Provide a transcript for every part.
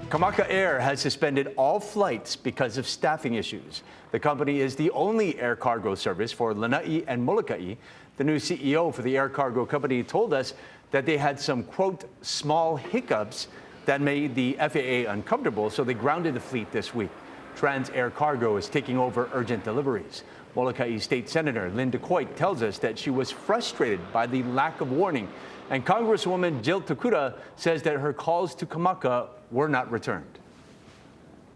Kamaka Air has suspended all flights because of staffing issues. The company is the only air cargo service for Lanai and Molokai. The new CEO for the air cargo company told us that they had some, quote, small hiccups that made the FAA uncomfortable, so they grounded the fleet this week. Trans Air Cargo is taking over urgent deliveries. Molokai State Senator Linda Coit tells us that she was frustrated by the lack of warning. And Congresswoman Jill Takura says that her calls to Kamaka were not returned.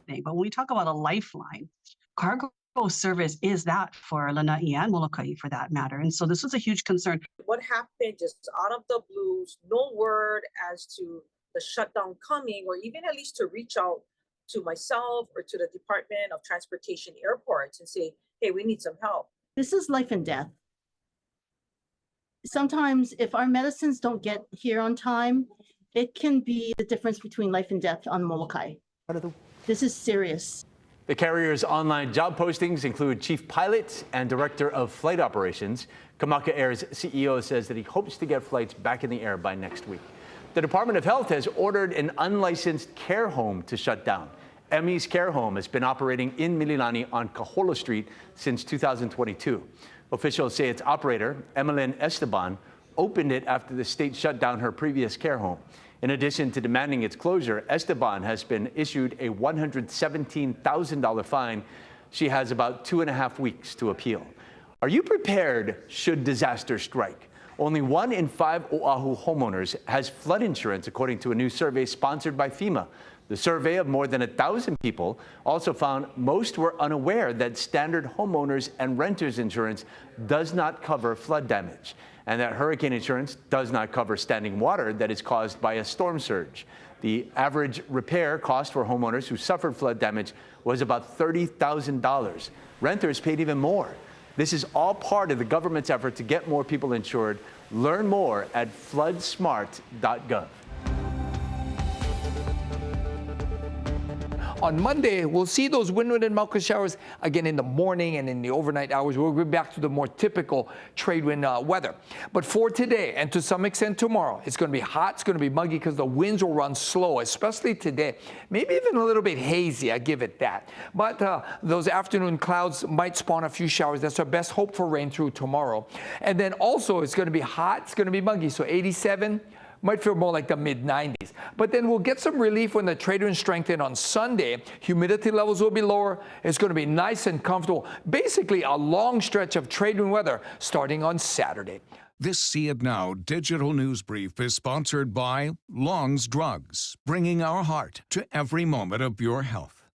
But when we talk about a lifeline, cargo service is that for Lanai and Molokai for that matter. And so this was a huge concern. What happened just out of the blues, no word as to the shutdown coming, or even at least to reach out to myself or to the Department of Transportation Airports and say, hey, we need some help. This is life and death. Sometimes if our medicines don't get here on time, it can be the difference between life and death on Molokai. This is serious. The carrier's online job postings include chief pilot and director of flight operations. Kamaka Air's CEO says that he hopes to get flights back in the air by next week. The Department of Health has ordered an unlicensed care home to shut down. Emmy's Care Home has been operating in Mililani on Kahola Street since 2022. Officials say its operator, Emeline Esteban, opened it after the state shut down her previous care home. In addition to demanding its closure, Esteban has been issued a $117,000 fine. She has about 2.5 weeks to appeal. Are you prepared should disaster strike? Only 1 in 5 Oahu homeowners has flood insurance, according to a new survey sponsored by FEMA. The survey of more than 1,000 people also found most were unaware that standard homeowners and renters insurance does not cover flood damage, and that hurricane insurance does not cover standing water that is caused by a storm surge. The average repair cost for homeowners who suffered flood damage was about $30,000. Renters paid even more. This is all part of the government's effort to get more people insured. Learn more at floodsmart.gov. On Monday, we'll see those wind and Mauka showers again in the morning and in the overnight hours. We'll be back to the more typical trade wind weather. But for today and to some extent tomorrow, it's going to be hot, it's going to be muggy because the winds will run slow, especially today. Maybe even a little bit hazy, I give it that. But those afternoon clouds might spawn a few showers. That's our best hope for rain through tomorrow. And then also it's going to be hot, it's going to be muggy. So 87. Might feel more like the mid-90s. But then we'll get some relief when the trade winds strengthen on Sunday. Humidity levels will be lower. It's going to be nice and comfortable. Basically, a long stretch of trade wind weather starting on Saturday. This See It Now digital news brief is sponsored by Long's Drugs, bringing our heart to every moment of your health.